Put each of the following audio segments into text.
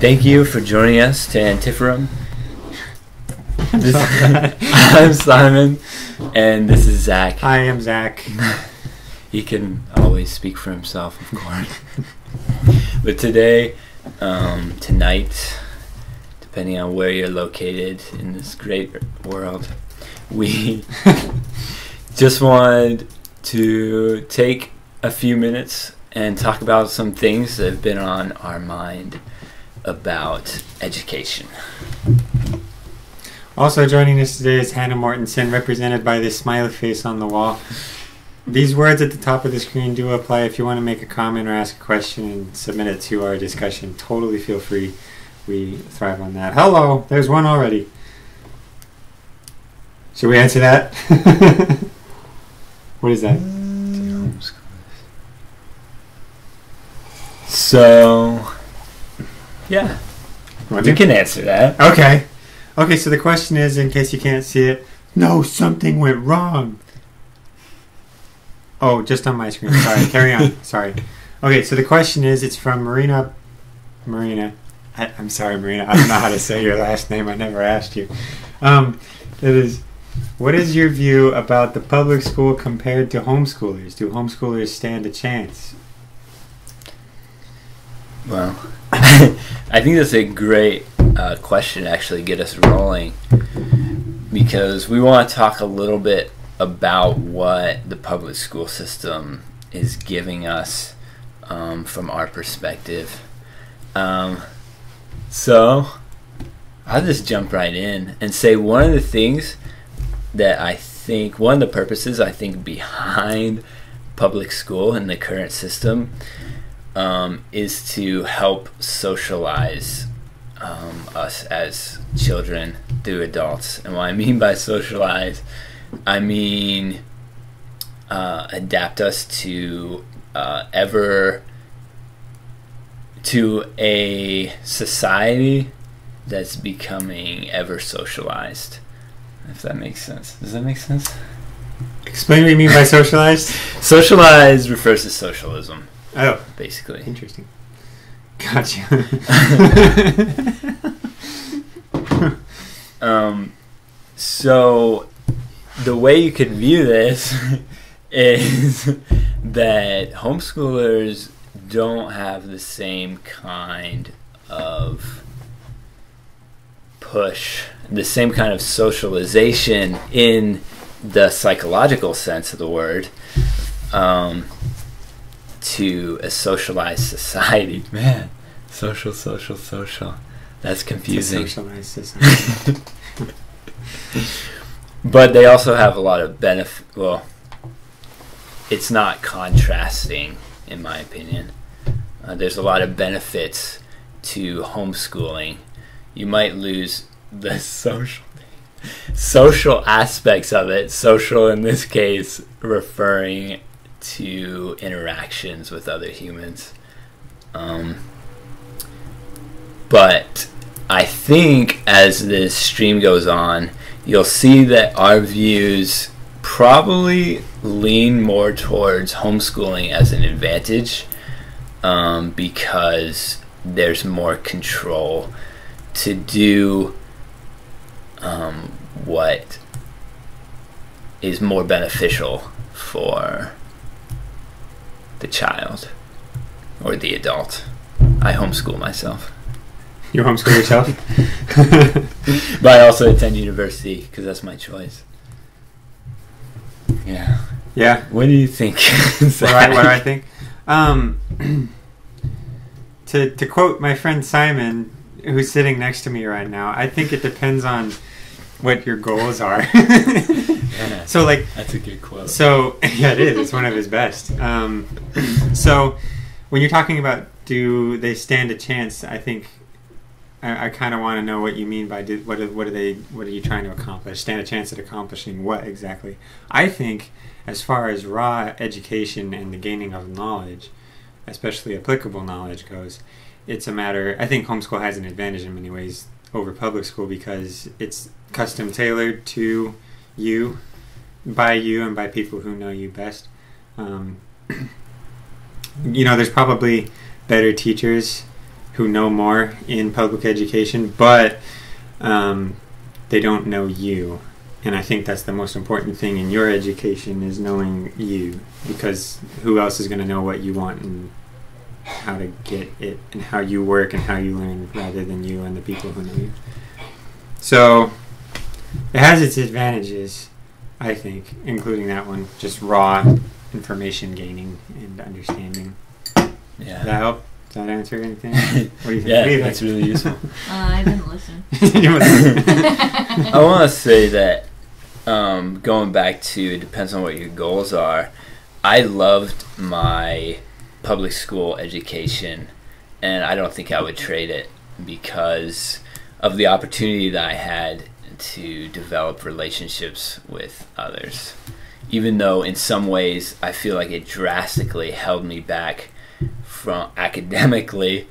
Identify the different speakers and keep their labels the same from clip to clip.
Speaker 1: Thank you for joining us to Antiferum. I'm Simon, and this is Zach.
Speaker 2: Hi, I'm Zach.
Speaker 1: He can always speak for himself, of course. But today, tonight, depending on where you're located in this great world, we just wanted to take a few minutes and talk about some things that have been on our mind about education.
Speaker 2: Also joining us today is Hannah Mortensen, represented by this smiley face on the wall. These words at the top of the screen do apply if you want to make a comment or ask a question and submit it to our discussion. Totally feel free. We thrive on that. Hello, there's one already. Should we answer that? What is that?
Speaker 1: So, yeah, you can answer that.
Speaker 2: Okay. Okay, so the question is, in case you can't see it, no, something went wrong. Oh, just on my screen. Sorry, carry on. Sorry. Okay, so the question is, it's from Marina. I'm sorry, Marina. I don't know how to say your last name. I never asked you. It is, what is your view about the public school compared to homeschoolers? Do homeschoolers stand a chance?
Speaker 1: Well, I think that's a great question to actually get us rolling, because we want to talk a little bit about what the public school system is giving us from our perspective. So I'll just jump right in and say one of the things that I think, one of the purposes I think behind public school and the current system is to help socialize us as children through adults. And what I mean by socialize, I mean adapt us to to a society that's becoming ever socialized. If that makes sense. Does that make sense?
Speaker 2: Explain what you mean by socialized.
Speaker 1: Socialized refers to socialism.
Speaker 2: Oh,
Speaker 1: basically.
Speaker 2: Interesting. Gotcha.
Speaker 1: So the way you could view this is that homeschoolers don't have the same kind of push, the same kind of socialization in the psychological sense of the word, to a socialized society. Man, social. That's confusing.
Speaker 2: Socialized society.
Speaker 1: But they also have a lot of benefit. Well, it's not contrasting, in my opinion. There's a lot of benefits to homeschooling. You might lose the social aspects of it. Social, in this case, referring to interactions with other humans. But I think as this stream goes on, you'll see that our views probably lean more towards homeschooling as an advantage, because there's more control to do what is more beneficial for the child or the adult. I homeschool myself.
Speaker 2: You homeschool yourself?
Speaker 1: But I also attend university because that's my choice. Yeah.
Speaker 2: Yeah.
Speaker 1: What do you think?
Speaker 2: What do I think? To quote my friend Simon, who's sitting next to me right now, I think it depends on what your goals are.
Speaker 1: Yeah,
Speaker 2: so like,
Speaker 1: that's a good quote.
Speaker 2: So yeah, it is. It's one of his best. So when you're talking about do they stand a chance, I think I kind of want to know what you mean by what are you trying to accomplish? Stand a chance at accomplishing what exactly? I think as far as raw education and the gaining of knowledge, especially applicable knowledge goes, it's a matter. I think homeschool has an advantage in many ways over public school because it's custom tailored to you, by you, and by people who know you best. You know, there's probably better teachers who know more in public education, but they don't know you. And I think that's the most important thing in your education is knowing you, because who else is going to know what you want and how to get it and how you work and how you learn rather than you and the people who know you. So it has its advantages, I think, including that one, just raw information gaining and understanding.
Speaker 1: Yeah.
Speaker 2: Does that help? Does that answer anything? What do you think?
Speaker 1: Yeah, that's really useful.
Speaker 3: I didn't listen.
Speaker 1: I want to say that going back to, it depends on what your goals are. I loved my public school education, and I don't think I would trade it because of the opportunity that I had to develop relationships with others. Even though in some ways I feel like it drastically held me back from academically,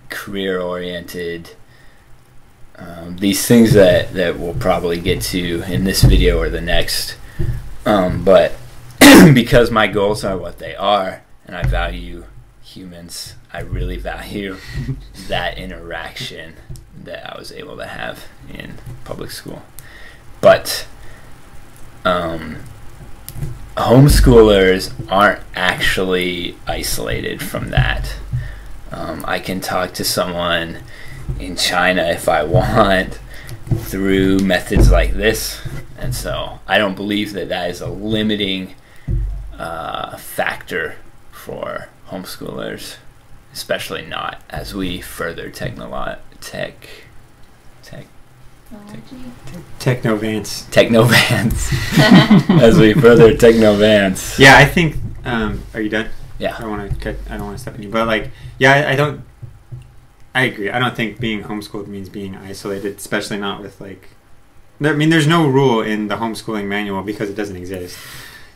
Speaker 1: career-oriented, these things that we'll probably get to in this video or the next. But because my goals are what they are, and I value humans, I really value that interaction that I was able to have in public school. But homeschoolers aren't actually isolated from that. I can talk to someone in China if I want through methods like this, and so I don't believe that that is a limiting factor for homeschoolers, especially not as we further technovance. As we further technovance.
Speaker 2: Yeah, I think. Are you done?
Speaker 1: Yeah.
Speaker 2: I don't want to step on you, but like, yeah, I agree. I don't think being homeschooled means being isolated, especially not with like. I mean, there's no rule in the homeschooling manual because it doesn't exist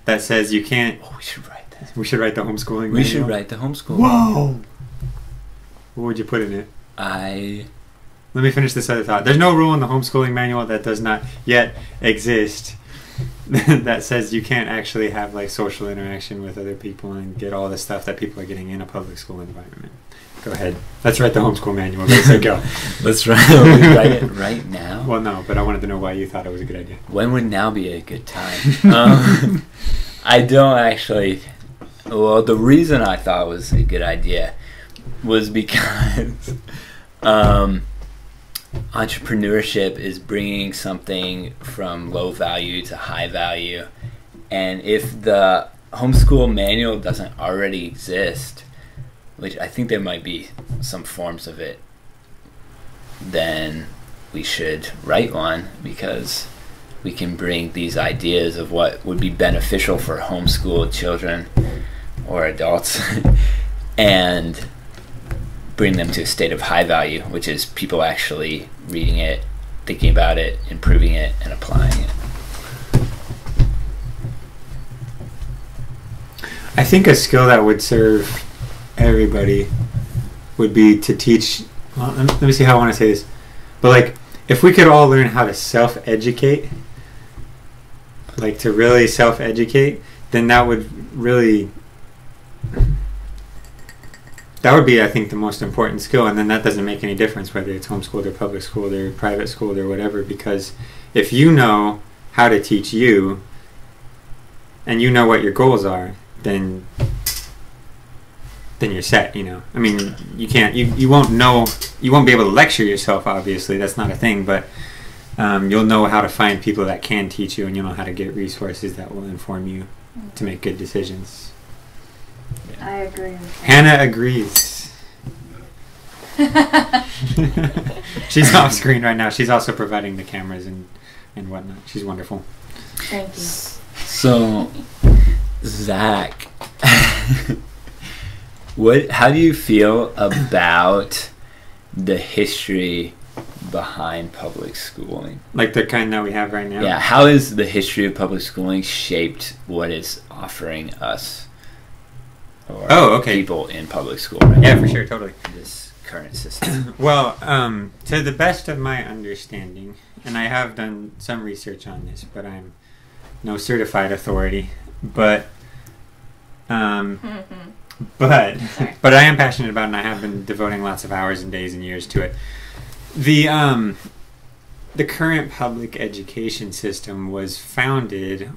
Speaker 2: that says you can't.
Speaker 1: Oh, we should write that.
Speaker 2: We should write the homeschooling manual.
Speaker 1: We should write the homeschooling.
Speaker 2: Whoa! What would you put in it? Let me finish this other thought. There's no rule in the homeschooling manual that does not yet exist that says you can't actually have like social interaction with other people and get all the stuff that people are getting in a public school environment. Go ahead. Let's write the homeschool manual. Let's go.
Speaker 1: Let's write it right now.
Speaker 2: Well, no, but I wanted to know why you thought it was a good idea.
Speaker 1: When would now be a good time? I don't actually. Well, the reason I thought it was a good idea was because entrepreneurship is bringing something from low value to high value, and if the homeschool manual doesn't already exist, which I think there might be some forms of it, then we should write one, because we can bring these ideas of what would be beneficial for homeschooled children or adults and bring them to a state of high value, which is people actually reading it, thinking about it, improving it, and applying it.
Speaker 2: I think a skill that would serve everybody would be to teach. Well, let me see how I want to say this. But like, if we could all learn how to self-educate, like to really self-educate, then that would really. That would be, I think, the most important skill, and then that doesn't make any difference whether it's homeschooled or public schooled or private schooled or whatever, because if you know how to teach you, and you know what your goals are, then you're set, you know. I mean, you can't, you won't be able to lecture yourself, obviously, that's not a thing, but you'll know how to find people that can teach you, and you'll know how to get resources that will inform you to make good decisions.
Speaker 3: I agree with that.
Speaker 2: Hannah agrees. She's off screen right now. She's also providing the cameras and whatnot. She's wonderful.
Speaker 3: Thank you.
Speaker 1: So, Zach, how do you feel about the history behind public schooling?
Speaker 2: Like the kind that we have right now?
Speaker 1: Yeah, how has the history of public schooling shaped what it's offering us? Or people in public school right
Speaker 2: now?
Speaker 1: Yeah,
Speaker 2: for sure, totally.
Speaker 1: This current system.
Speaker 2: Well, to the best of my understanding, and I have done some research on this, but I'm no certified authority, but but I am passionate about it, and I have been devoting lots of hours and days and years to it. The current public education system was founded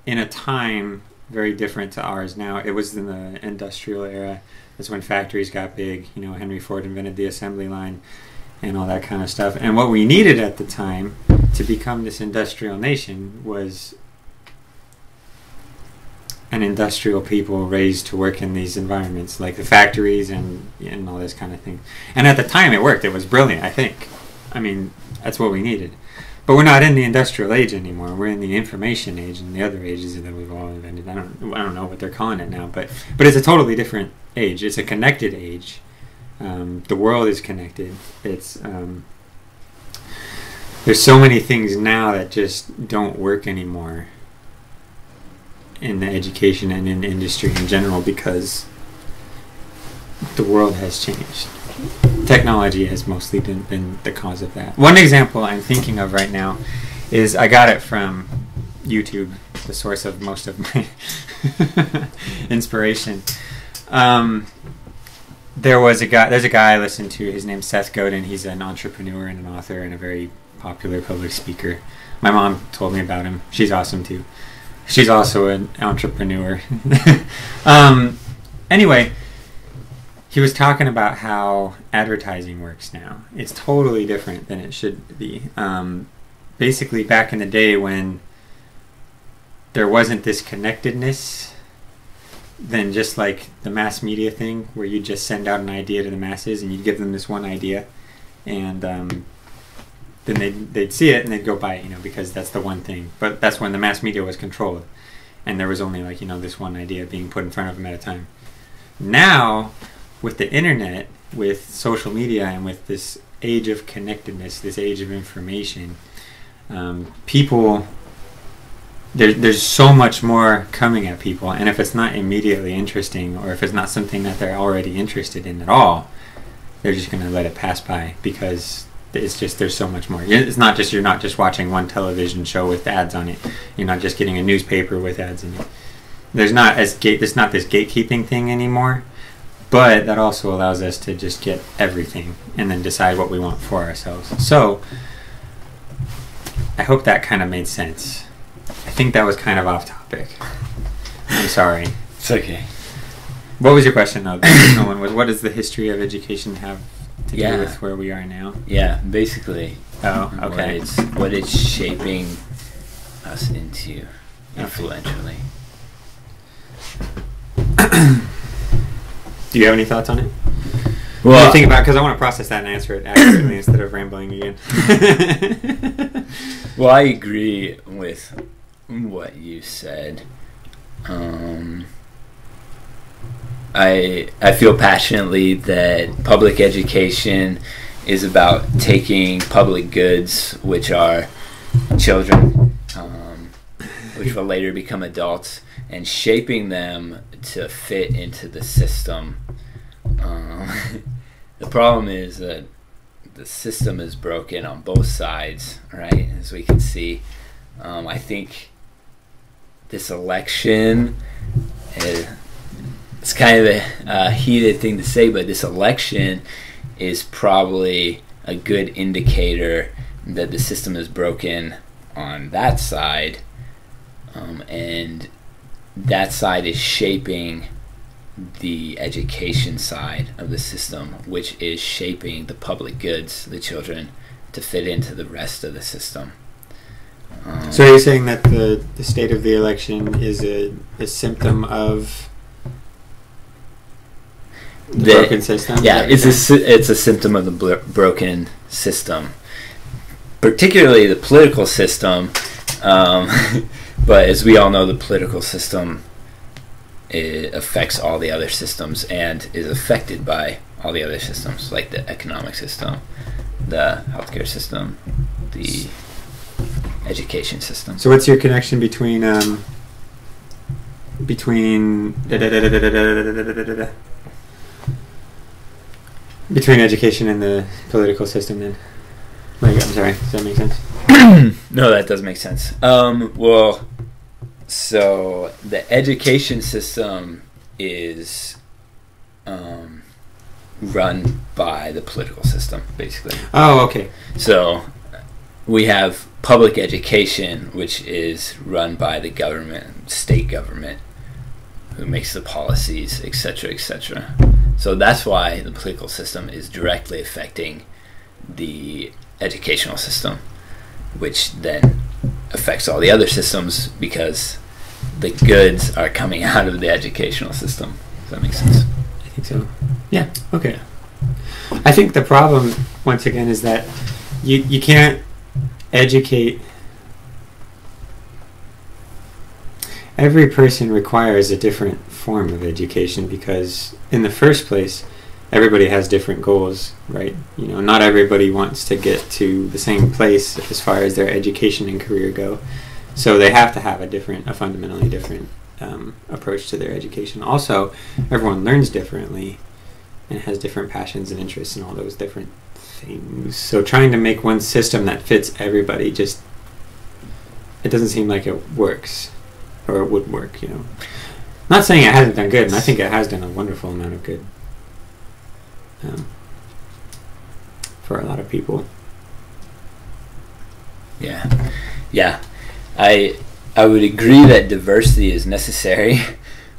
Speaker 2: in a time very different to ours now. It was in the industrial era. That's when factories got big. You know, Henry Ford invented the assembly line and all that kind of stuff. And what we needed at the time to become this industrial nation was an industrial people raised to work in these environments, like the factories and all this kind of thing. And at the time it worked. It was brilliant, I think. I mean, that's what we needed. But we're not in the industrial age anymore. We're in the information age and the other ages that we've all invented. I don't know what they're calling it now, but it's a totally different age. It's a connected age. The world is connected. It's there's so many things now that just don't work anymore in the education and in the industry in general because the world has changed. Technology has mostly been the cause of that. One example I'm thinking of right now is I got it from YouTube, the source of most of my inspiration. There's a guy I listen to. His name's Seth Godin. He's an entrepreneur and an author and a very popular public speaker. My mom told me about him. She's awesome too. She's also an entrepreneur. Anyway, he was talking about how advertising works now. It's totally different than it should be. Basically, back in the day when there wasn't this connectedness, then just like the mass media thing, where you just send out an idea to the masses and you give them this one idea, and then they'd see it and they'd go buy it, because that's the one thing. But that's when the mass media was controlled, and there was only this one idea being put in front of them at a time. Now, with the internet, with social media, and with this age of connectedness, this age of information, people, there's so much more coming at people, and if it's not immediately interesting, or if it's not something that they're already interested in at all, they're just going to let it pass by, because it's just, there's so much more. It's not just, you're not just watching one television show with ads on it. You're not just getting a newspaper with ads in it. There's not this gatekeeping thing anymore. But that also allows us to just get everything and then decide what we want for ourselves. So, I hope that kind of made sense. I think that was kind of off topic. I'm sorry.
Speaker 1: It's okay.
Speaker 2: What was your question, though? The original one was, what does the history of education have to do with where we are now?
Speaker 1: Yeah, basically.
Speaker 2: Oh, okay.
Speaker 1: What it's shaping us into influentially.
Speaker 2: Do you have any thoughts on it?
Speaker 1: Well,
Speaker 2: think about, because I want to process that and answer it accurately instead of rambling again.
Speaker 1: Well, I agree with what you said. I feel passionately that public education is about taking public goods, which are children, which will later become adults, and shaping them to fit into the system. The problem is that the system is broken on both sides, right? As we can see, I think this election, it's kind of a heated thing to say, but this election is probably a good indicator that the system is broken on that side, and that side is shaping the education side of the system, which is shaping the public goods, the children, to fit into the rest of the system.
Speaker 2: So are you saying that the state of the election is a symptom of the broken system?
Speaker 1: Yeah, it's a symptom of the broken system, particularly the political system. But as we all know, the political system, it affects all the other systems and is affected by all the other systems, like the economic system, the healthcare system, the education system.
Speaker 2: So what's your connection between education and the political system then? I'm sorry, does that make sense?
Speaker 1: No, that does make sense. Well, so the education system is run by the political system, basically.
Speaker 2: Oh, okay.
Speaker 1: So we have public education, which is run by the government, state government, who makes the policies, etc., etc. So that's why the political system is directly affecting the educational system, which then affects all the other systems because the goods are coming out of the educational system. Does that make sense?
Speaker 2: I think so. Yeah. Okay. I think the problem, once again, is that you can't educate. Every person requires a different form of education because, in the first place, everybody has different goals, right? You know, not everybody wants to get to the same place as far as their education and career go. So they have to have a fundamentally different approach to their education. Also, everyone learns differently and has different passions and interests and all those different things. So trying to make one system that fits everybody it doesn't seem like it works, or it would work, you know. Not saying it hasn't done good, and I think it has done a wonderful amount of good for a lot of people.
Speaker 1: Yeah. I would agree that diversity is necessary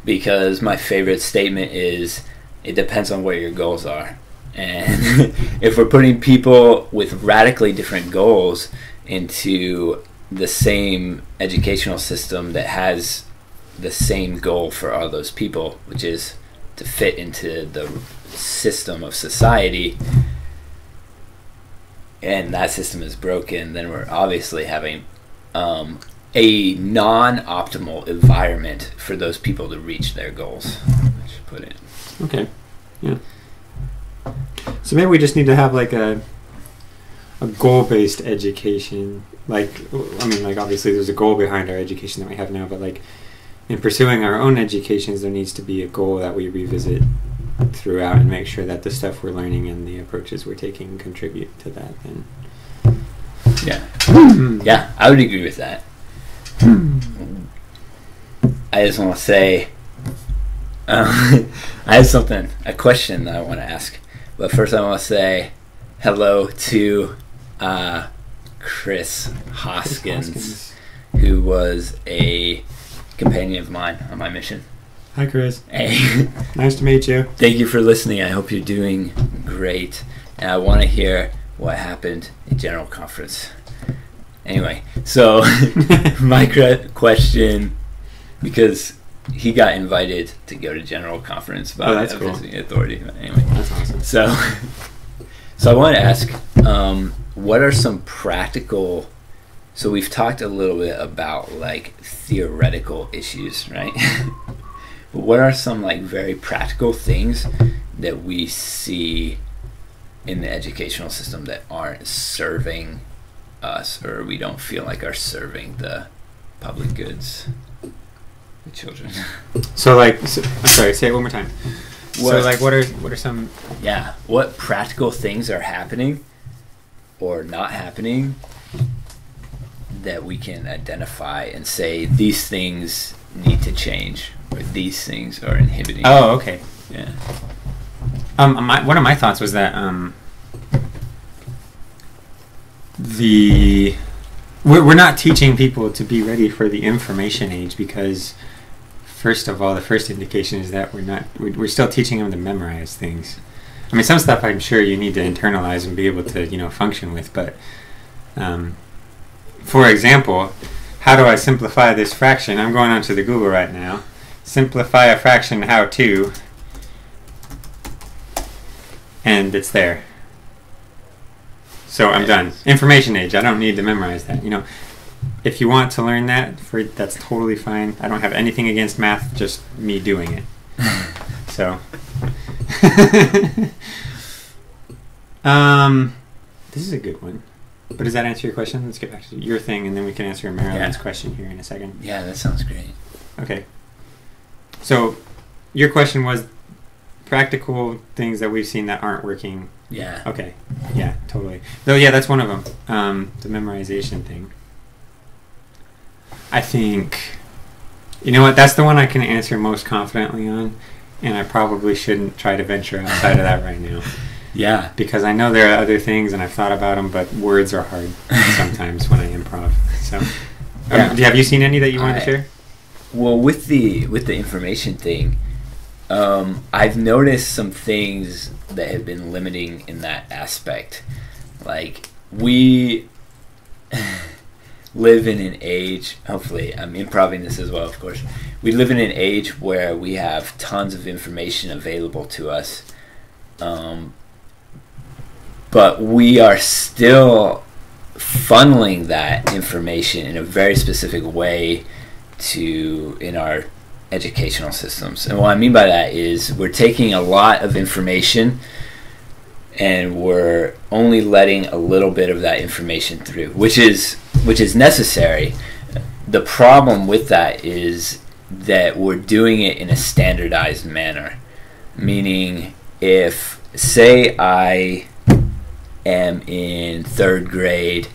Speaker 1: because my favorite statement is it depends on what your goals are. And if we're putting people with radically different goals into the same educational system that has the same goal for all those people, which is to fit into the system of society, and that system is broken, then we're obviously having a non-optimal environment for those people to reach their goals. I should put it.
Speaker 2: Okay. Yeah. So maybe we just need to have like a goal-based education. Like, I mean, like obviously there's a goal behind our education that we have now, but like in pursuing our own educations, there needs to be a goal that we revisit throughout and make sure that the stuff we're learning and the approaches we're taking contribute to that. And
Speaker 1: yeah, I would agree with that. I just want to say, I have a question that I want to ask. But first I want to say hello to Chris Hoskins, who was a companion of mine on my mission.
Speaker 2: Hi, Chris.
Speaker 1: Hey.
Speaker 2: Nice to meet you.
Speaker 1: Thank you for listening. I hope you're doing great. And I want to hear what happened at General Conference. Anyway, so my question, because he got invited to go to General Conference by a visiting authority. Anyway,
Speaker 2: that's awesome.
Speaker 1: So I want to ask, what are some practical? So we've talked a little bit about like theoretical issues, right? But what are some like very practical things that we see in the educational system that aren't serving us, or we don't feel like are serving the public goods, the children?
Speaker 2: So like, I'm sorry, say it one more time. So like, what are some?
Speaker 1: Yeah, what practical things are happening or not happening that we can identify and say these things need to change, or these things are inhibiting?
Speaker 2: Oh, okay.
Speaker 1: Yeah.
Speaker 2: One of my thoughts was that we're not teaching people to be ready for the information age because, first of all, the first indication is that we're still teaching them to memorize things. I mean, some stuff I'm sure you need to internalize and be able to function with, but for example, how do I simplify this fraction? I'm going onto the Google right now. Simplify a fraction how to, and it's there. So I'm done. Information age. I don't need to memorize that. If you want to learn that, that's totally fine. I don't have anything against math, just me doing it. So, this is a good one. But does that answer your question? Let's get back to your thing, and then we can answer Marilyn's question here in a second.
Speaker 1: Yeah, that sounds great.
Speaker 2: Okay. So, your question was practical things that we've seen that aren't working.
Speaker 1: Yeah.
Speaker 2: Okay. Yeah, totally. Though, yeah, that's one of them. The memorization thing. I think You know what? That's the one I can answer most confidently on, and I probably shouldn't try to venture outside of that right now.
Speaker 1: Yeah.
Speaker 2: Because I know there are other things, and I've thought about them, but words are hard sometimes when I improv. So,
Speaker 1: Yeah.
Speaker 2: have you seen any that you want to share?
Speaker 1: Well, with the information thing, I've noticed some things that have been limiting in that aspect. Like, we live in an age, hopefully I'm improving this as well, of course, we live in an age where we have tons of information available to us, but we are still funneling that information in a very specific way in our educational systems. And what I mean by that is we're taking a lot of information and we're only letting a little bit of that information through, which is necessary. The problem with that is that we're doing it in a standardized manner. Meaning, if, say, I am in 3rd grade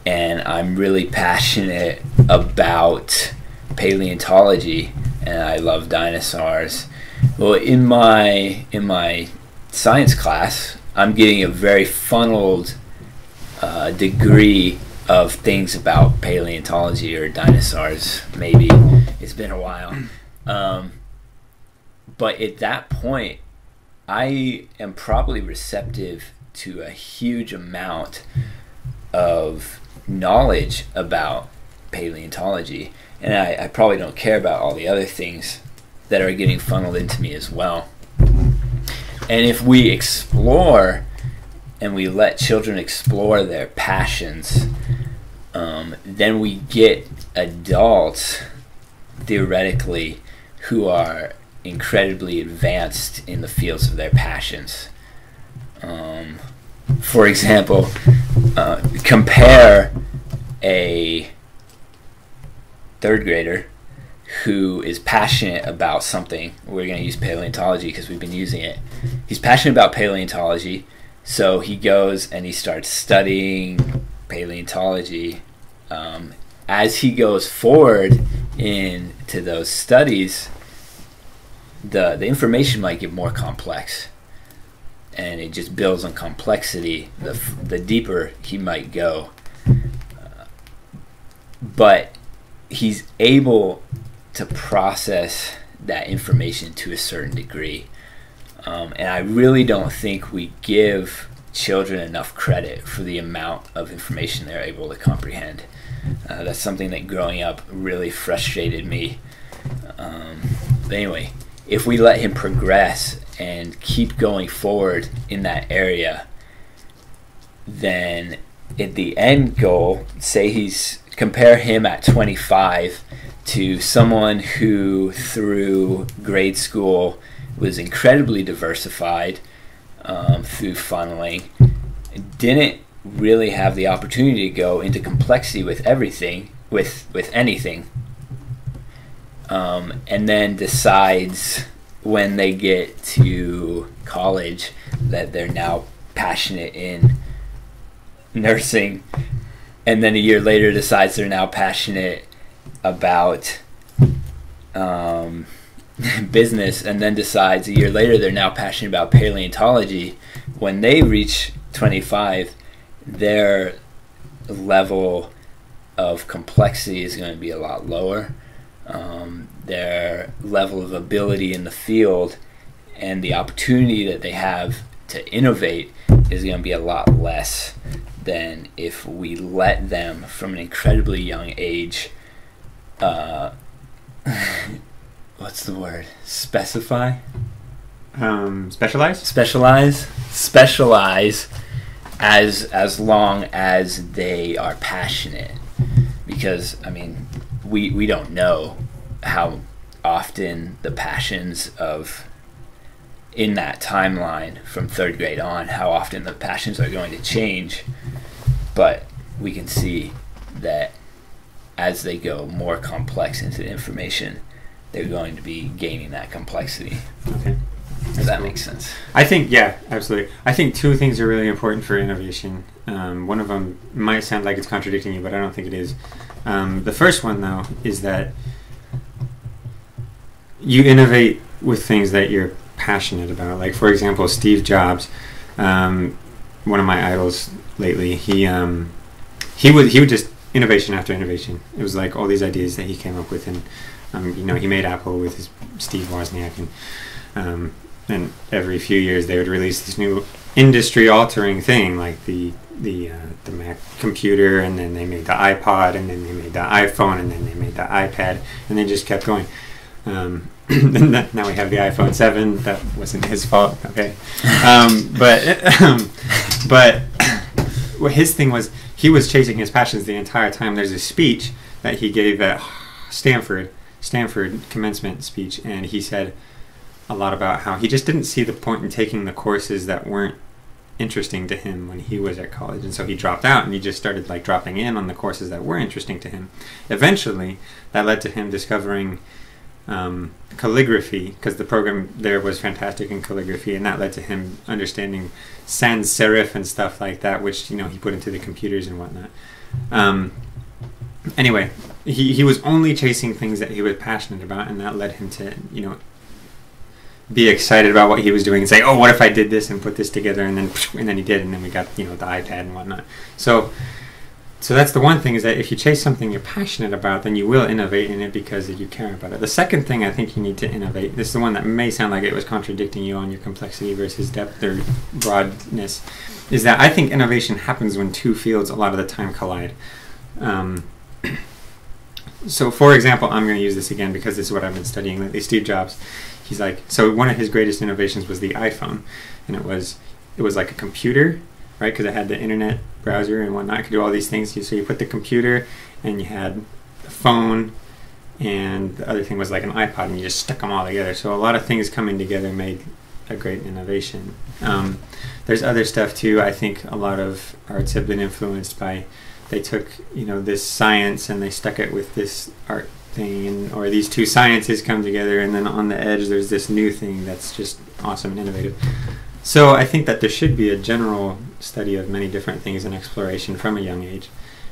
Speaker 1: and I'm really passionate about paleontology and I love dinosaurs, well, in my science class, I'm getting a very funneled degree of things about paleontology or dinosaurs. Maybe it's been a while, but at that point, I am probably receptive to a huge amount of knowledge about paleontology, and I probably don't care about all the other things that are getting funneled into me as well. And if we explore and we let children explore their passions, then we get adults, theoretically, who are incredibly advanced in the fields of their passions. For example, compare a 3rd grader who is passionate about something. We're going to use paleontology because we've been using it. He's passionate about paleontology, so he goes and he starts studying paleontology. As he goes forward into those studies, the information might get more complex, and it just builds on complexity the deeper he might go. But he's able to process that information to a certain degree. And I really don't think we give children enough credit for the amount of information they're able to comprehend. That's something that growing up really frustrated me. But anyway, if we let him progress and keep going forward in that area, then at the end goal, say compare him at 25 to someone who through grade school was incredibly diversified through funneling, didn't really have the opportunity to go into complexity with everything, with anything, and then decides when they get to college that they're now passionate in nursing, and then a year later decides they're now passionate about business, and then decides a year later they're now passionate about paleontology. When they reach 25, their level of complexity is going to be a lot lower. Their level of ability in the field and the opportunity that they have to innovate is going to be a lot less than if we let them from an incredibly young age what's the word? Specialize as long as they are passionate. Because, I mean, we don't know how often the passions in that timeline from 3rd grade on, how often the passions are going to change. But we can see that as they go more complex into the information, they're going to be gaining that complexity.
Speaker 2: Okay.
Speaker 1: Does that make sense?
Speaker 2: I think, yeah, absolutely. I think 2 things are really important for innovation. One of them might sound like it's contradicting you, but I don't think it is. The first one, though, is that you innovate with things that you're passionate about. Like, for example, Steve Jobs, one of my idols lately. He would just innovation after innovation. It was like all these ideas that he came up with, and he made Apple with his Steve Wozniak, and every few years they would release this new industry-altering thing, like the Mac computer, and then they made the iPod, and then they made the iPhone, and then they made the iPad, and they just kept going. Now we have the iPhone 7. That wasn't his fault, okay? But his thing was, he was chasing his passions the entire time. There's a speech that he gave at Stanford commencement speech, and he said a lot about how he just didn't see the point in taking the courses that weren't interesting to him when he was at college, and so he dropped out, and he just started like dropping in on the courses that were interesting to him. Eventually, that led to him discovering calligraphy, because the program there was fantastic in calligraphy, and that led to him understanding sans serif and stuff like that, which he put into the computers and whatnot. Anyway, he was only chasing things that he was passionate about, and that led him to be excited about what he was doing and say, oh, what if I did this and put this together, and then he did, and then we got the iPad and whatnot. So that's the one thing, is that if you chase something you're passionate about, then you will innovate in it because you care about it. The second thing I think you need to innovate, this is the one that may sound like it was contradicting you on your complexity versus depth or broadness, is that I think innovation happens when two fields a lot of the time collide. So for example, I'm going to use this again because this is what I've been studying lately. Steve Jobs, he's like, so one of his greatest innovations was the iPhone, and it was like a computer, right? Because it had the internet browser and whatnot. It could do all these things. So you put the computer, and you had the phone, and the other thing was like an iPod, and you just stuck them all together. So a lot of things coming together made a great innovation. There's other stuff too. I think a lot of arts have been influenced by, they took this science and they stuck it with this art thing, or these two sciences come together, and then on the edge there's this new thing that's just awesome and innovative. So I think that there should be a general study of many different things and exploration from a young age,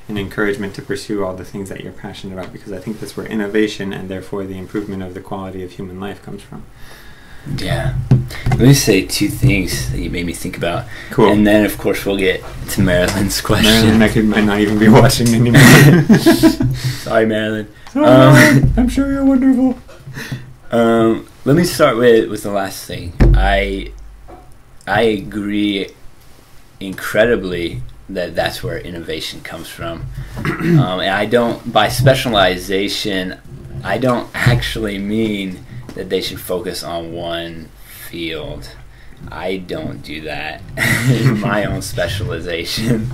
Speaker 2: and encouragement to pursue all the things that you're passionate about, because I think that's where innovation and therefore the improvement of the quality of human life comes from.
Speaker 1: Yeah. Let me say two things that you made me think about.
Speaker 2: Cool.
Speaker 1: And then, of course, we'll get to Marilyn's question.
Speaker 2: Marilyn might not even be watching anymore.
Speaker 1: Sorry, Marilyn.
Speaker 2: I'm sure you're wonderful.
Speaker 1: Let me start with the last thing. I agree incredibly that that's where innovation comes from. And I don't, by specialization, I don't actually mean that they should focus on one field. I don't do that in my own specialization.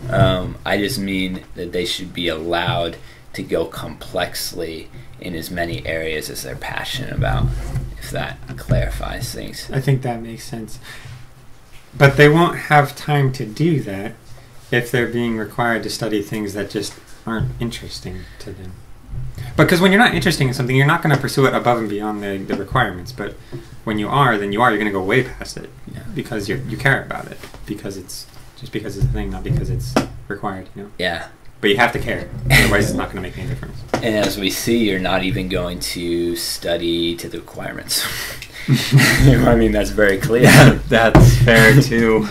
Speaker 1: I just mean that they should be allowed to go complexly in as many areas as they're passionate about, if that clarifies things.
Speaker 2: I think that makes sense. But they won't have time to do that if they're being required to study things that just aren't interesting to them. Because when you're not interested in something, you're not going to pursue it above and beyond the requirements. But when you are, then you're going to go way past it, because you care about it, because it's a thing, not because it's required.
Speaker 1: Yeah.
Speaker 2: But you have to care, otherwise it's not going to make any difference.
Speaker 1: And as we see, you're not even going to study to the requirements. I mean, that's very clear.
Speaker 2: Yeah, that's fair too.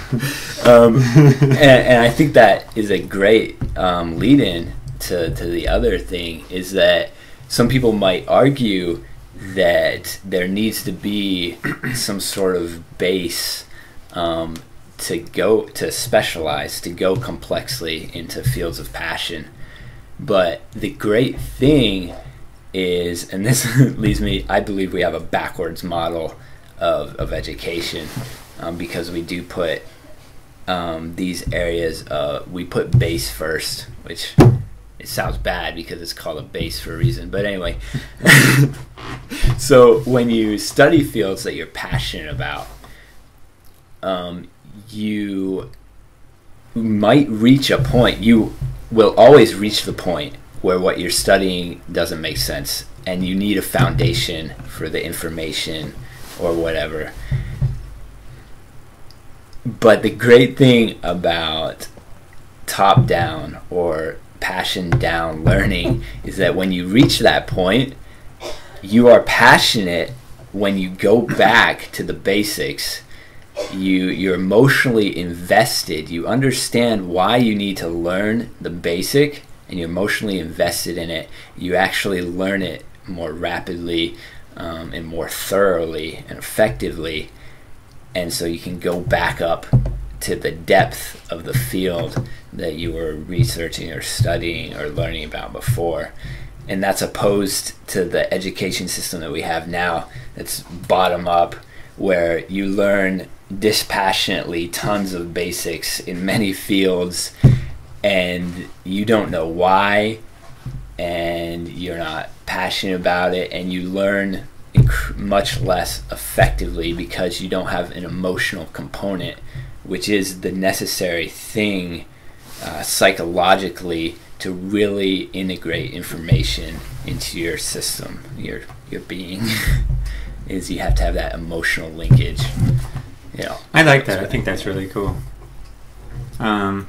Speaker 1: And I think that is a great lead-in to the other thing, is that some people might argue that there needs to be some sort of base to specialize, to go complexly into fields of passion. But the great thing is, and this leads me, I believe we have a backwards model of education, because we do put these areas, we put base first, which it sounds bad because it's called a base for a reason, but anyway. So when you study fields that you're passionate about, you might reach a point, you will always reach the point where what you're studying doesn't make sense, and you need a foundation for the information or whatever. But the great thing about top-down or passion-down learning is that when you reach that point, you are passionate when you go back to the basics. You're emotionally invested. You understand why you need to learn the basic, and you're emotionally invested in it. You actually learn it more rapidly and more thoroughly and effectively, and so you can go back up to the depth of the field that you were researching or studying or learning about before. And that's opposed to the education system that we have now, that's bottom up, where you learn dispassionately tons of basics in many fields, and you don't know why, and you're not passionate about it, and you learn much less effectively because you don't have an emotional component, which is the necessary thing psychologically to really integrate information into your system, your being. Is you have to have that emotional linkage. You know,
Speaker 2: I like that. I think that's really cool. Can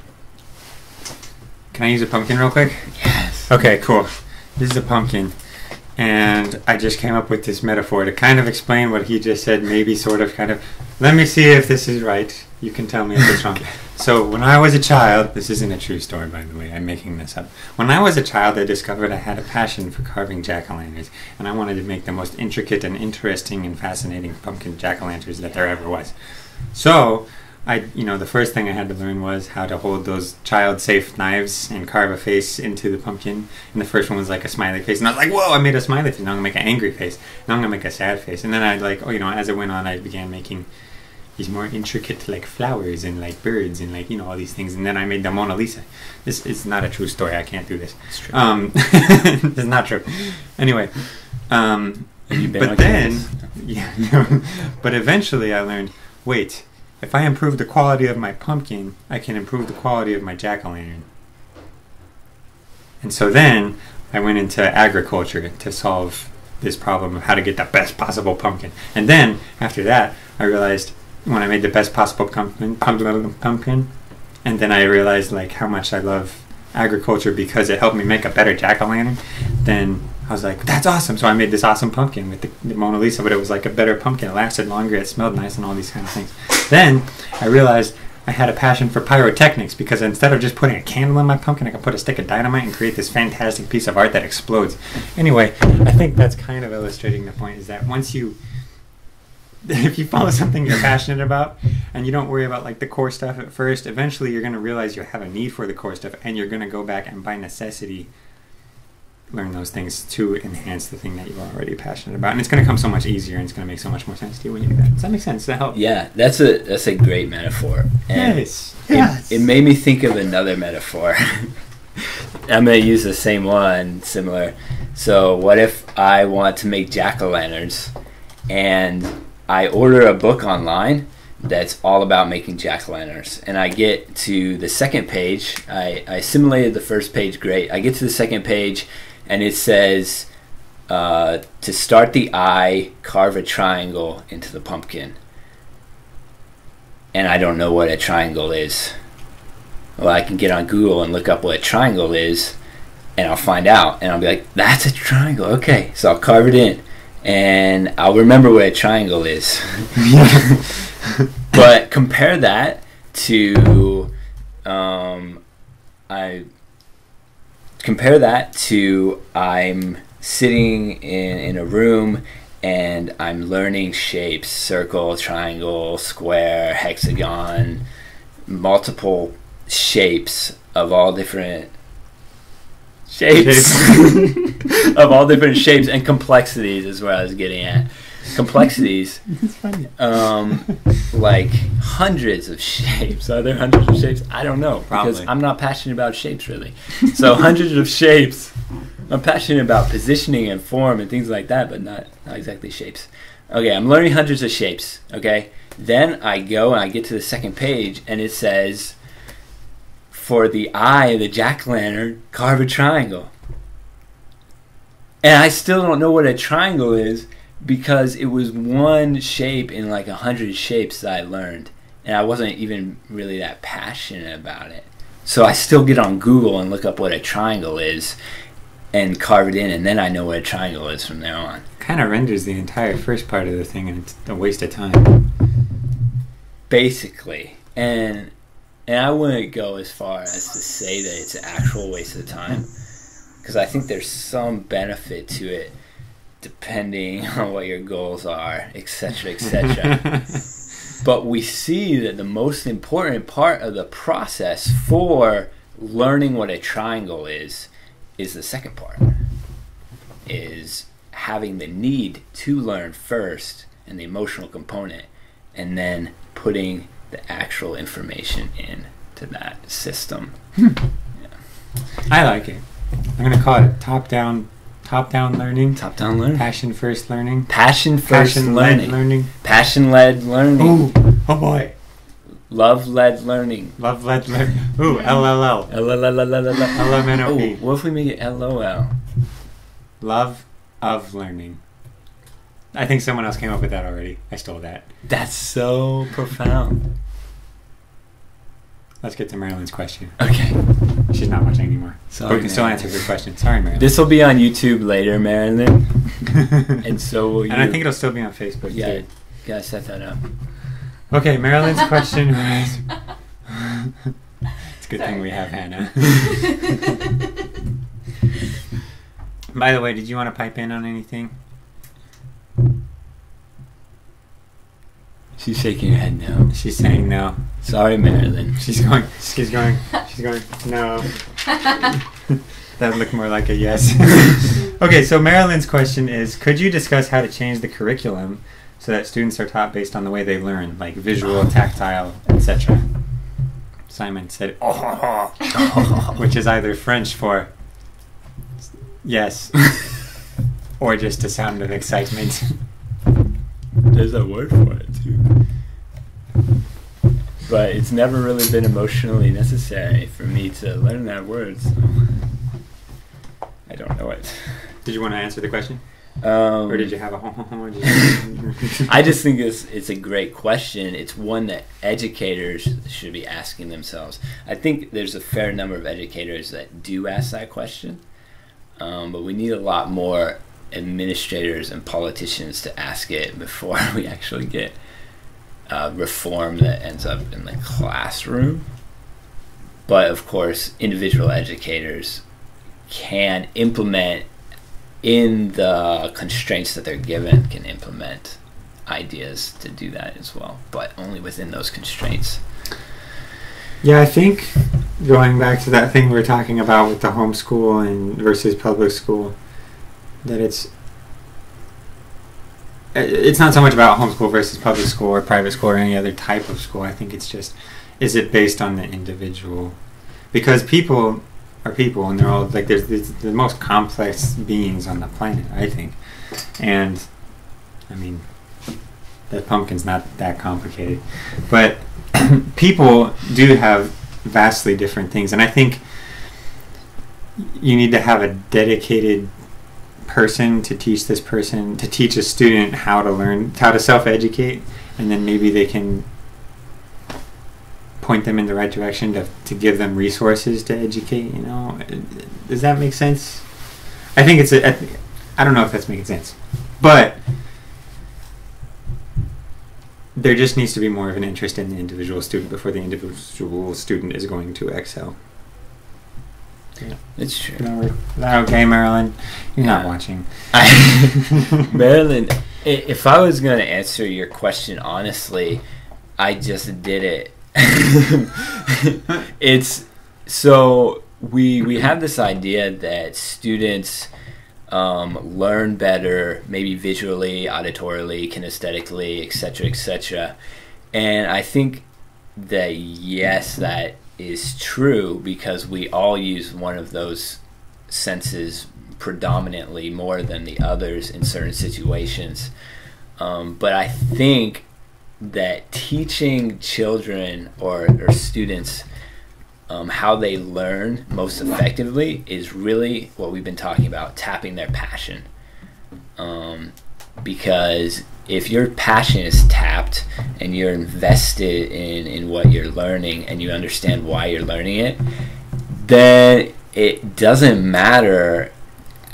Speaker 2: I use a pumpkin real quick?
Speaker 1: Yes.
Speaker 2: Okay, cool. This is a pumpkin, and I just came up with this metaphor to kind of explain what he just said, maybe sort of kind of. Let me see if this is right. You can tell me if it's wrong. So when I was a child, this isn't a true story, by the way, I'm making this up. When I was a child, I discovered I had a passion for carving jack-o'-lanterns, and I wanted to make the most intricate and interesting and fascinating pumpkin jack-o'-lanterns that there ever was. So the first thing I had to learn was how to hold those child-safe knives and carve a face into the pumpkin. And the first one was like a smiley face, and I was like, "Whoa! I made a smiley face. Now I'm gonna make an angry face. Now I'm gonna make a sad face." And then as it went on, I began making these more intricate like flowers and like birds and like all these things. And then I made the Mona Lisa. This is not a true story. I can't do this.
Speaker 1: It's true.
Speaker 2: It's not true. Anyway, but then, but eventually I learned, wait. If I improve the quality of my pumpkin, I can improve the quality of my jack-o'-lantern. And so then I went into agriculture to solve this problem of how to get the best possible pumpkin. And then after that, I realized when I made the best possible pumpkin, and then I realized like how much I love agriculture because it helped me make a better jack-o'-lantern, then I was like, that's awesome. So I made this awesome pumpkin with the Mona Lisa, but it was like a better pumpkin. It lasted longer, it smelled nice, and all these kind of things. Then I realized I had a passion for pyrotechnics because instead of just putting a candle in my pumpkin, I could put a stick of dynamite and create this fantastic piece of art that explodes. Anyway, I think that's kind of illustrating the point, is that if you follow something you're passionate about and you don't worry about like the core stuff at first, eventually you're going to realize you have a need for the core stuff, and you're going to go back and by necessity learn those things to enhance the thing that you're already passionate about, and it's going to come so much easier, and it's going to make so much more sense to you when you do that. Does that make sense? Does that help?
Speaker 1: Yeah, that's a great metaphor. And
Speaker 2: yes.
Speaker 1: It made me think of another metaphor. I'm going to use the same one, similar. So what if I want to make jack-o'-lanterns, and I order a book online that's all about making jack-o'-lanterns, and I get to the second page. I simulated the first page great. I get to the second page, and it says, to start the eye, carve a triangle into the pumpkin. And I don't know what a triangle is. Well, I can get on Google and look up what a triangle is, and I'll find out, and I'll be like, that's a triangle. Okay, so I'll carve it in, and I'll remember what a triangle is. But compare that to I'm sitting in a room and I'm learning shapes: circle, triangle, square, hexagon, multiple shapes of all different shapes. Of all different shapes and complexities is where I was getting at. Complexities.
Speaker 2: It's funny.
Speaker 1: Like hundreds of shapes. Are there hundreds of shapes? I don't know.
Speaker 2: Probably.
Speaker 1: Because I'm not passionate about shapes, really. So hundreds of shapes. I'm passionate about positioning and form and things like that, but not exactly shapes. Okay, I'm learning hundreds of shapes. Okay, then I go and I get to the second page, and it says, for the eye of the jack-o'-lantern, carve a triangle. And I still don't know what a triangle is, because it was one shape in like 100 shapes that I learned, and I wasn't even really that passionate about it. So I still get on Google and look up what a triangle is, and carve it in, and then I know what a triangle is from there on.
Speaker 2: Kind of renders the entire first part of the thing, and it's a waste of time.
Speaker 1: Basically. And I wouldn't go as far as to say that it's an actual waste of time, because I think there's some benefit to it depending on what your goals are, etc., etc. But we see that the most important part of the process for learning what a triangle is the second part, is having the need to learn first and the emotional component, and then putting the actual information into that system. Yeah.
Speaker 2: I like it. I'm going to call it top-down learning.
Speaker 1: Top-down learning.
Speaker 2: Passion first learning.
Speaker 1: Passion-first
Speaker 2: Passion-led
Speaker 1: learning. Passion-led learning.
Speaker 2: Ooh, oh boy.
Speaker 1: Love-led learning.
Speaker 2: Love-led learning. Ooh, LLL. LMNOP.
Speaker 1: Oh, what if we make it LOL?
Speaker 2: Love of learning. I think someone else came up with that already. I stole that.
Speaker 1: That's so profound.
Speaker 2: Let's get to Marilyn's question.
Speaker 1: Okay.
Speaker 2: She's not watching anymore.
Speaker 1: Sorry,
Speaker 2: But we can still
Speaker 1: Marilyn.
Speaker 2: answer her question. Sorry, Marilyn.
Speaker 1: This will be on YouTube later, Marilyn. And so will you.
Speaker 2: And I think it'll still be on Facebook,
Speaker 1: Yeah,
Speaker 2: too.
Speaker 1: gotta set that up.
Speaker 2: Okay, Marilyn's question was... It's a good thing we have Hannah. By the way, did you want to pipe in on anything?
Speaker 1: She's shaking her head no.
Speaker 2: She's saying no.
Speaker 1: Sorry, Marilyn.
Speaker 2: She's going, no. That would look more like a yes. Okay, so Marilyn's question is, could you discuss how to change the curriculum so that students are taught based on the way they learn, like visual, tactile, etc.? Simon said, which is either French for yes, or just a sound of excitement.
Speaker 1: There's a word for it, too. But it's never really been emotionally necessary for me to learn that word, so I don't know it.
Speaker 2: Did you want to answer the question? Or did you have a
Speaker 1: I just think it's a great question. It's one that educators should be asking themselves. I think there's a fair number of educators that do ask that question, but we need a lot more administrators and politicians to ask it before we actually get reform that ends up in the classroom. But of course, individual educators can implement, in the constraints that they're given, can implement ideas to do that as well, but only within those constraints.
Speaker 2: Yeah, I think going back to that thing we were talking about with the homeschool and versus public school, that it's not so much about homeschool versus public school or private school or any other type of school. I think it's just, is it based on the individual? Because people are people, and they're all like, there's the most complex beings on the planet, I think. And I mean, the pumpkin's not that complicated, but people do have vastly different things, and I think you need to have a dedicated person to teach this person, to teach a student how to learn, how to self-educate, and then maybe they can point them in the right direction to give them resources to educate, you know. Does that make sense? I think it's I don't know if that's making sense, but there just needs to be more of an interest in the individual student before the individual student is going to excel. Yeah.
Speaker 1: It's true.
Speaker 2: Okay, Marilyn, you're not watching.
Speaker 1: Marilyn, if I was going to answer your question honestly, I just did it. It's so we have this idea that students learn better, maybe visually, auditorily, kinesthetically, etc., and I think that yes, that is true, because we all use one of those senses predominantly more than the others in certain situations, but I think that teaching children or students how they learn most effectively is really what we've been talking about, tapping their passion. Because if your passion is tapped and you're invested in what you're learning and you understand why you're learning it, then it doesn't matter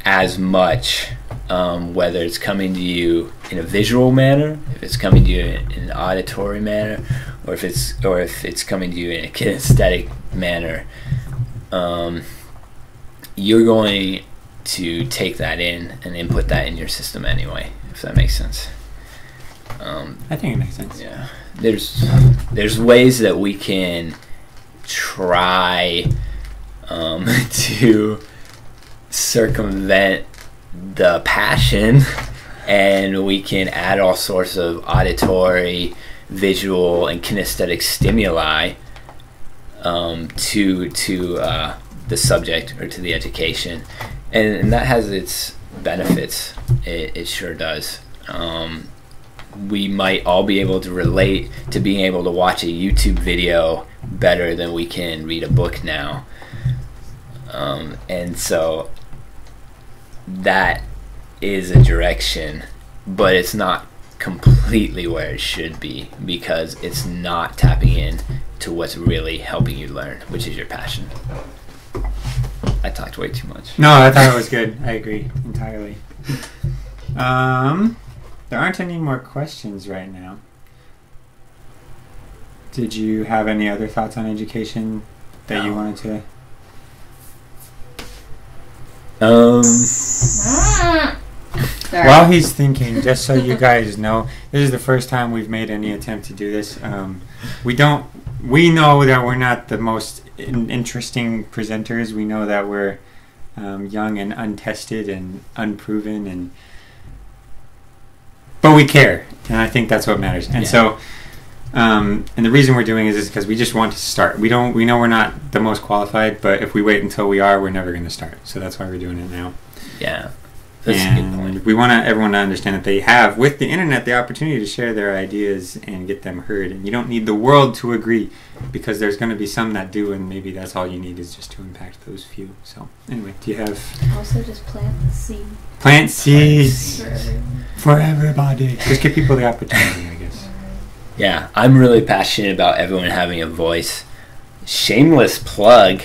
Speaker 1: as much, whether it's coming to you in a visual manner, if it's coming to you in an auditory manner, or if it's coming to you in a kinesthetic manner. You're going to take that in and input that in your system anyway, if that makes sense.
Speaker 2: I think it makes sense.
Speaker 1: Yeah, there's ways that we can try to circumvent the passion, and we can add all sorts of auditory, visual, and kinesthetic stimuli to the subject or to the education, and that has its benefits. It sure does. We might all be able to relate to being able to watch a YouTube video better than we can read a book now, and so that is a direction, but it's not completely where it should be, because it's not tapping in to what's really helping you learn, which is your passion. I talked way too much.
Speaker 2: No, I thought it was good. I agree entirely. There aren't any more questions right now. Did you have any other thoughts on education that you wanted to?
Speaker 3: Sorry.
Speaker 2: While he's thinking, just so you guys know, this is the first time we've made any attempt to do this. We know that we're not the most interesting presenters. We know that we're young and untested and unproven, but we care, and I think that's what matters. And so, and the reason we're doing is because we just want to start. We know we're not the most qualified, but if we wait until we are, we're never going to start. So that's why we're doing it now.
Speaker 1: Yeah. That's a good point.
Speaker 2: We want everyone to understand that they have, with the internet, the opportunity to share their ideas and get them heard. And you don't need the world to agree, because there's going to be some that do, and maybe that's all you need is just to impact those few. So anyway, do you have...
Speaker 3: Also just plant the seed.
Speaker 2: Plant seeds
Speaker 3: For everyone.
Speaker 2: for everybody. Just give people the opportunity, I guess.
Speaker 1: Yeah, I'm really passionate about everyone having a voice. Shameless plug.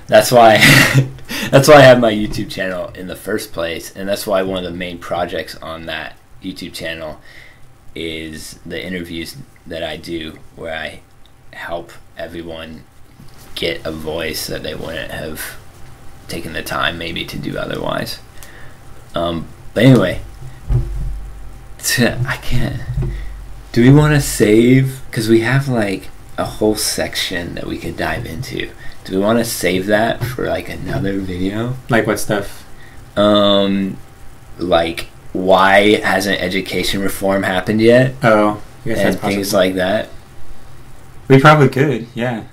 Speaker 1: That's why that's why I have my YouTube channel in the first place, and that's why one of the main projects on that YouTube channel is the interviews that I do, where I help everyone get a voice that they wouldn't have taken the time maybe to do otherwise. But anyway, I can't. Do we want to save? Because we have like a whole section that we could dive into. Do we want to save that for like another video?
Speaker 2: Like what stuff?
Speaker 1: Like why hasn't education reform happened yet?
Speaker 2: Oh, I guess
Speaker 1: and
Speaker 2: that's possible.
Speaker 1: things like that.
Speaker 2: We probably could, yeah.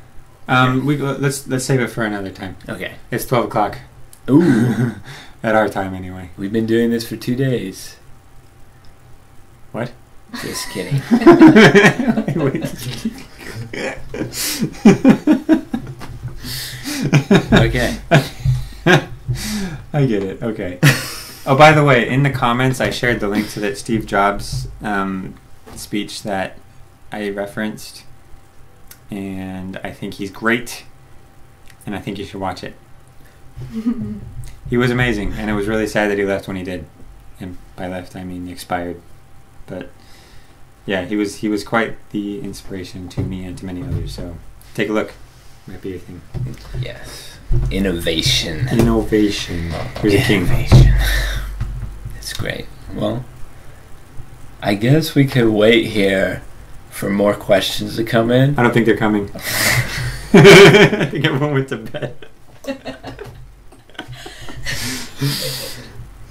Speaker 2: Let's save it for another time.
Speaker 1: Okay.
Speaker 2: It's 12 o'clock.
Speaker 1: Ooh.
Speaker 2: At our time, anyway.
Speaker 1: We've been doing this for 2 days.
Speaker 2: What?
Speaker 1: Just kidding. Okay.
Speaker 2: I get it. Okay. Oh, by the way, in the comments, I shared the link to that Steve Jobs speech that I referenced, and I think he's great, and I think you should watch it. He was amazing, and it was really sad that he left when he did. And by left, I mean expired. But yeah, he was quite the inspiration to me and to many others. So take a look. Might be your thing.
Speaker 1: Yes. Innovation.
Speaker 2: Innovation. Here's a king.
Speaker 1: Innovation. It's great. Well, I guess we could wait here for more questions to come in.
Speaker 2: I don't think they're coming. I think everyone went to bed.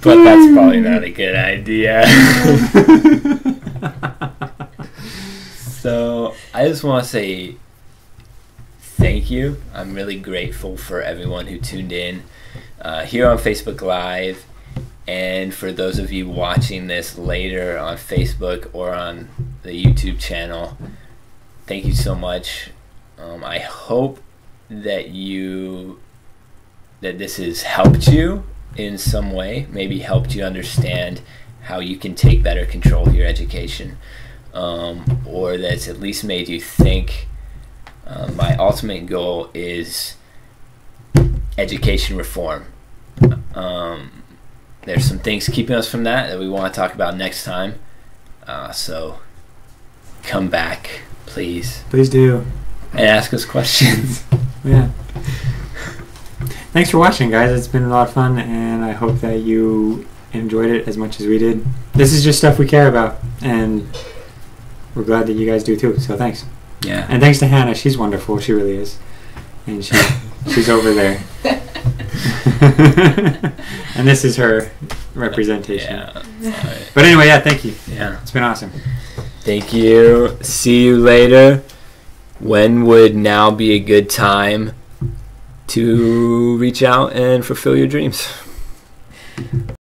Speaker 1: But that's probably not a good idea. So I just want to say thank you. I'm really grateful for everyone who tuned in here on Facebook Live, and for those of you watching this later on Facebook or on the YouTube channel. Thank you so much. I hope that this has helped you in some way, maybe helped you understand how you can take better control of your education, or that's at least made you think. My ultimate goal is education reform. there's some things keeping us from that we want to talk about next time. So come back, please,
Speaker 2: Please do.
Speaker 1: and ask us questions.
Speaker 2: Yeah. Thanks for watching, guys. It's been a lot of fun, and I hope that you enjoyed it as much as we did. This is just stuff we care about, and we're glad that you guys do too. So thanks.
Speaker 1: Yeah.
Speaker 2: And thanks to Hannah. She's wonderful. She really is. And she's over there. And this is her representation.
Speaker 1: Yeah. All right.
Speaker 2: But anyway, yeah, thank you.
Speaker 1: Yeah.
Speaker 2: It's been awesome.
Speaker 1: Thank you. See you later. When would now be a good time to reach out and fulfill your dreams?